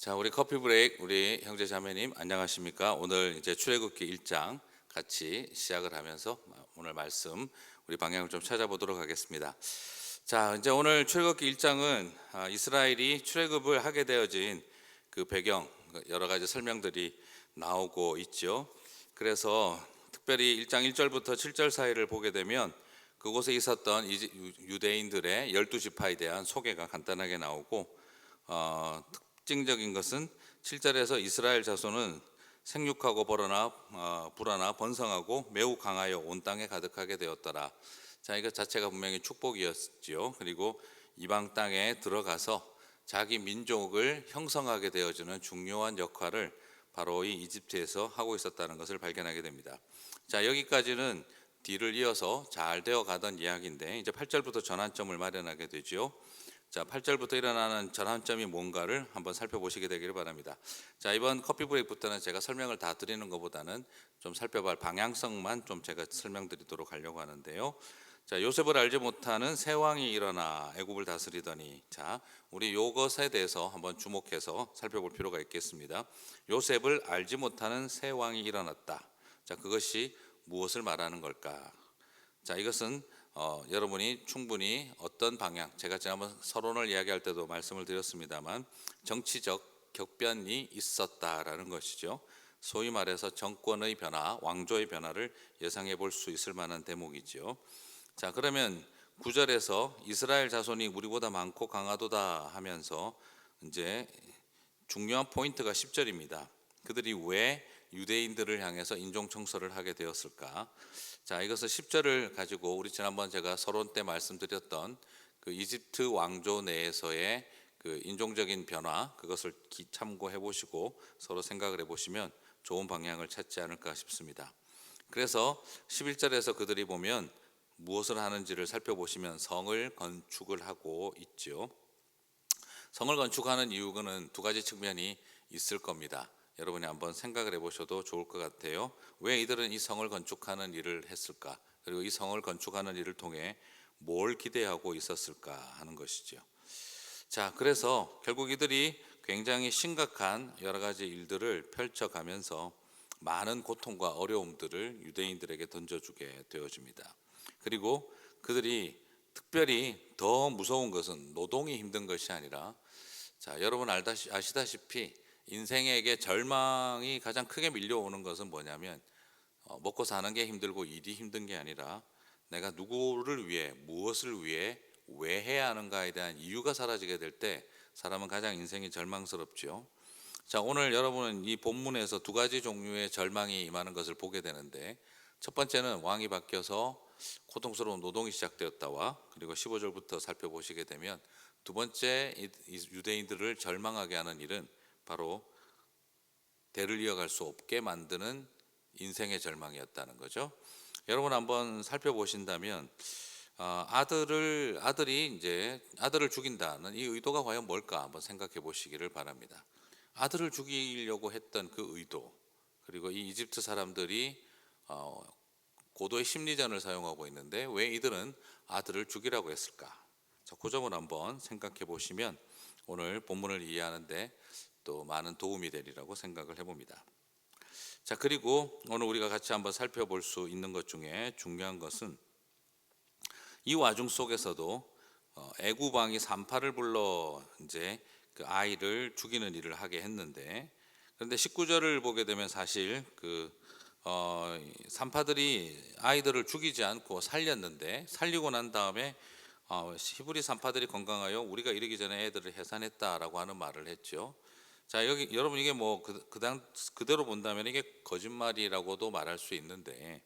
자, 우리 커피 브레이크 우리 형제 자매님 안녕하십니까? 오늘 이제 출애굽기 1장 같이 시작을 하면서 오늘 말씀 우리 방향을 좀 찾아보도록 하겠습니다. 자, 이제 오늘 출애굽기 1장은 이스라엘이 출애굽을 하게 되어진 그 배경 여러 가지 설명들이 나오고 있죠. 그래서 특별히 1장 1절부터 7절 사이를 보게 되면 그곳에 있었던 유대인들의 12지파에 대한 소개가 간단하게 나오고 특징적인 것은 7절에서 이스라엘 자손은 생육하고 불어나 번성하고 매우 강하여 온 땅에 가득하게 되었더라. 자, 이것 자체가 분명히 축복이었지요. 그리고 이방 땅에 들어가서 자기 민족을 형성하게 되어주는 중요한 역할을 바로 이 이집트에서 하고 있었다는 것을 발견하게 됩니다. 자, 여기까지는 뒤를 이어서 잘 되어 가던 이야기인데 이제 8절부터 전환점을 마련하게 되죠. 자, 8절부터 일어나는 전환점이 뭔가를 한번 살펴보시게 되기를 바랍니다. 자, 이번 커피 브레이크부터는 제가 설명을 다 드리는 것보다는 좀 살펴볼 방향성만 좀 제가 설명드리도록 하려고 하는데요. 자, 요셉을 알지 못하는 새 왕이 일어나 애굽을 다스리더니, 자, 우리 요것에 대해서 한번 주목해서 살펴볼 필요가 있겠습니다. 요셉을 알지 못하는 새 왕이 일어났다. 자, 그것이 무엇을 말하는 걸까? 자, 이것은 여러분이 충분히 어떤 방향, 제가 지난번 서론을 이야기할 때도 말씀을 드렸습니다만 정치적 격변이 있었다라는 것이죠. 소위 말해서 정권의 변화, 왕조의 변화를 예상해 볼 수 있을 만한 대목이죠. 자, 그러면 9절에서 이스라엘 자손이 우리보다 많고 강하도다 하면서 이제 중요한 포인트가 10절입니다. 그들이 왜 유대인들을 향해서 인종 청소를 하게 되었을까? 자, 이것을 10절을 가지고 우리 지난번 제가 서론 때 말씀드렸던 그 이집트 왕조 내에서의 그 인종적인 변화, 그것을 참고해 보시고 서로 생각을 해 보시면 좋은 방향을 찾지 않을까 싶습니다. 그래서 11절에서 그들이 보면 무엇을 하는지를 살펴보시면 성을 건축을 하고 있죠. 성을 건축하는 이유는 두 가지 측면이 있을 겁니다. 여러분이 한번 생각을 해보셔도 좋을 것 같아요. 왜 이들은 이 성을 건축하는 일을 했을까? 그리고 이 성을 건축하는 일을 통해 뭘 기대하고 있었을까 하는 것이죠. 자, 그래서 결국 이들이 굉장히 심각한 여러 가지 일들을 펼쳐가면서 많은 고통과 어려움들을 유대인들에게 던져주게 되어집니다. 그리고 그들이 특별히 더 무서운 것은 노동이 힘든 것이 아니라, 자, 여러분 아시다시피 인생에게 절망이 가장 크게 밀려오는 것은 뭐냐면 먹고 사는 게 힘들고 일이 힘든 게 아니라 내가 누구를 위해 무엇을 위해 왜 해야 하는가에 대한 이유가 사라지게 될 때 사람은 가장 인생이 절망스럽죠. 자, 오늘 여러분은 이 본문에서 두 가지 종류의 절망이 임하는 것을 보게 되는데, 첫 번째는 왕이 바뀌어서 고통스러운 노동이 시작되었다와, 그리고 15절부터 살펴보시게 되면 두 번째 이 유대인들을 절망하게 하는 일은 바로 대를 이어갈 수 없게 만드는 인생의 절망이었다는 거죠. 여러분 한번 살펴보신다면 아들이 이제 아들을 죽인다는 이 의도가 과연 뭘까 한번 생각해 보시기를 바랍니다. 아들을 죽이려고 했던 그 의도, 그리고 이 이집트 사람들이 고도의 심리전을 사용하고 있는데 왜 이들은 아들을 죽이라고 했을까? 자, 그 점을 한번 생각해 보시면 오늘 본문을 이해하는데 또 많은 도움이 되리라고 생각을 해봅니다. 자, 그리고 오늘 우리가 같이 한번 살펴볼 수 있는 것 중에 중요한 것은 이 와중 속에서도 애굽 왕이 산파를 불러 이제 그 아이를 죽이는 일을 하게 했는데, 그런데 19절을 보게 되면 사실 그 산파들이 아이들을 죽이지 않고 살렸는데, 살리고 난 다음에 히브리 산파들이 건강하여 우리가 이르기 전에 애들을 해산했다라고 하는 말을 했죠. 자, 여기 여러분 이게 뭐 그대로 본다면 이게 거짓말이라고도 말할 수 있는데,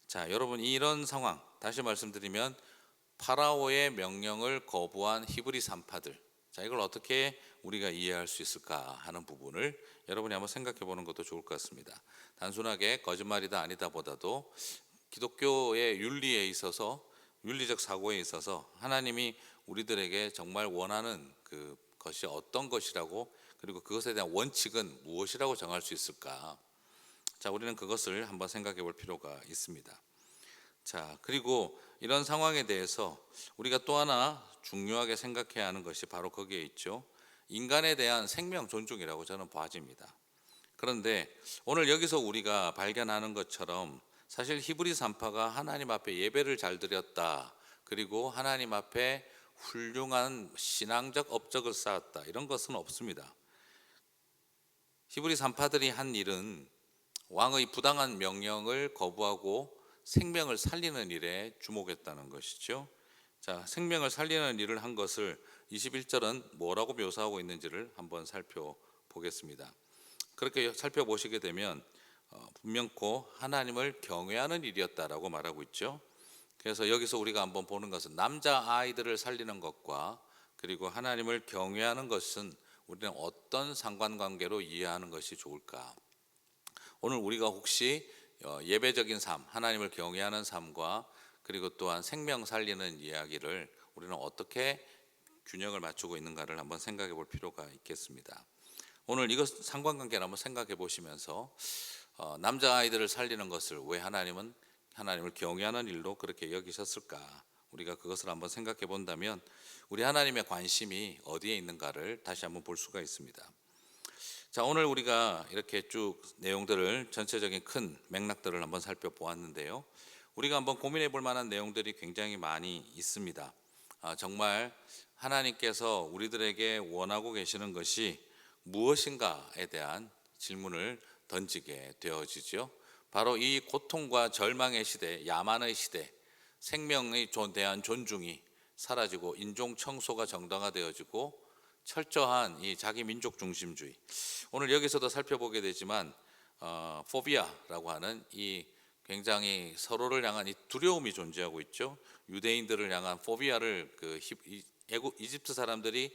자, 여러분 이런 상황 다시 말씀드리면 파라오의 명령을 거부한 히브리 산파들, 자, 이걸 어떻게 우리가 이해할 수 있을까 하는 부분을 여러분이 한번 생각해 보는 것도 좋을 것 같습니다. 단순하게 거짓말이다 아니다 보다도 기독교의 윤리에 있어서, 윤리적 사고에 있어서 하나님이 우리들에게 정말 원하는 그 것이 어떤 것이라고, 그리고 그것에 대한 원칙은 무엇이라고 정할 수 있을까? 자, 우리는 그것을 한번 생각해 볼 필요가 있습니다. 자, 그리고 이런 상황에 대해서 우리가 또 하나 중요하게 생각해야 하는 것이 바로 거기에 있죠. 인간에 대한 생명 존중이라고 저는 봐집니다. 그런데 오늘 여기서 우리가 발견하는 것처럼 사실 히브리 산파가 하나님 앞에 예배를 잘 드렸다. 그리고 하나님 앞에 훌륭한 신앙적 업적을 쌓았다. 이런 것은 없습니다. 히브리 산파들이 한 일은 왕의 부당한 명령을 거부하고 생명을 살리는 일에 주목했다는 것이죠. 자, 생명을 살리는 일을 한 것을 21절은 뭐라고 묘사하고 있는지를 한번 살펴보겠습니다. 그렇게 살펴보시게 되면 분명코 하나님을 경외하는 일이었다라고 말하고 있죠. 그래서 여기서 우리가 한번 보는 것은 남자 아이들을 살리는 것과 그리고 하나님을 경외하는 것은 우리는 어떤 상관관계로 이해하는 것이 좋을까? 오늘 우리가 혹시 예배적인 삶, 하나님을 경외하는 삶과 그리고 또한 생명 살리는 이야기를 우리는 어떻게 균형을 맞추고 있는가를 한번 생각해 볼 필요가 있겠습니다. 오늘 이것 상관관계를 한번 생각해 보시면서 남자아이들을 살리는 것을 왜 하나님을 경외하는 일로 그렇게 여기셨을까? 우리가 그것을 한번 생각해 본다면 우리 하나님의 관심이 어디에 있는가를 다시 한번 볼 수가 있습니다. 자, 오늘 우리가 이렇게 쭉 내용들을 전체적인 큰 맥락들을 한번 살펴보았는데요. 우리가 한번 고민해 볼 만한 내용들이 굉장히 많이 있습니다. 정말 하나님께서 우리들에게 원하고 계시는 것이 무엇인가에 대한 질문을 던지게 되어지죠. 바로 이 고통과 절망의 시대, 야만의 시대, 생명에 대한 존중이 사라지고 인종 청소가 정당화되어지고 철저한 이 자기 민족 중심주의. 오늘 여기서도 살펴보게 되지만 포비아라고 하는 이 굉장히 서로를 향한 이 두려움이 존재하고 있죠. 유대인들을 향한 포비아를 이집트 사람들이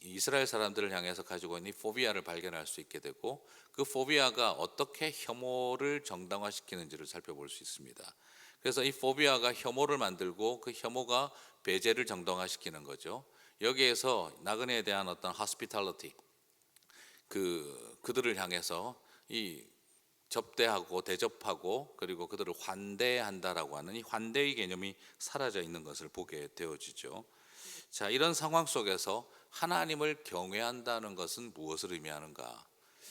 이스라엘 사람들을 향해서 가지고 있는 이 포비아를 발견할 수 있게 되고 그 포비아가 어떻게 혐오를 정당화시키는지를 살펴볼 수 있습니다. 그래서 이 포비아가 혐오를 만들고 그 혐오가 배제를 정당화시키는 거죠. 여기에서 나그네에 대한 어떤 hospitality, 그들을 향해서 이 접대하고 대접하고 그리고 그들을 환대한다라고 하는 이 환대의 개념이 사라져 있는 것을 보게 되어지죠. 자, 이런 상황 속에서 하나님을 경외한다는 것은 무엇을 의미하는가?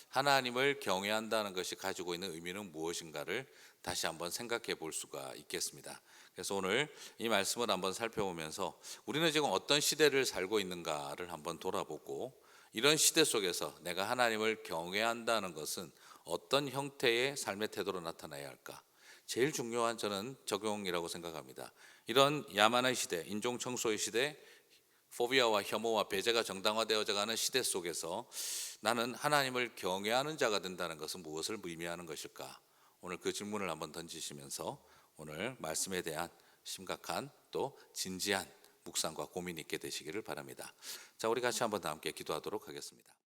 하나님을 경외한다는 것이 가지고 있는 의미는 무엇인가를 다시 한번 생각해 볼 수가 있겠습니다. 그래서 오늘 이 말씀을 한번 살펴보면서 우리는 지금 어떤 시대를 살고 있는가를 한번 돌아보고 이런 시대 속에서 내가 하나님을 경외한다는 것은 어떤 형태의 삶의 태도로 나타나야 할까? 제일 중요한 저는 적용이라고 생각합니다. 이런 야만의 시대, 인종 청소의 시대, 포비아와 혐오와 배제가 정당화되어져 가는 시대 속에서 나는 하나님을 경외하는 자가 된다는 것은 무엇을 의미하는 것일까? 오늘 그 질문을 한번 던지시면서 오늘 말씀에 대한 심각한 또 진지한 묵상과 고민이 있게 되시기를 바랍니다. 자, 우리 같이 한번 다 함께 기도하도록 하겠습니다.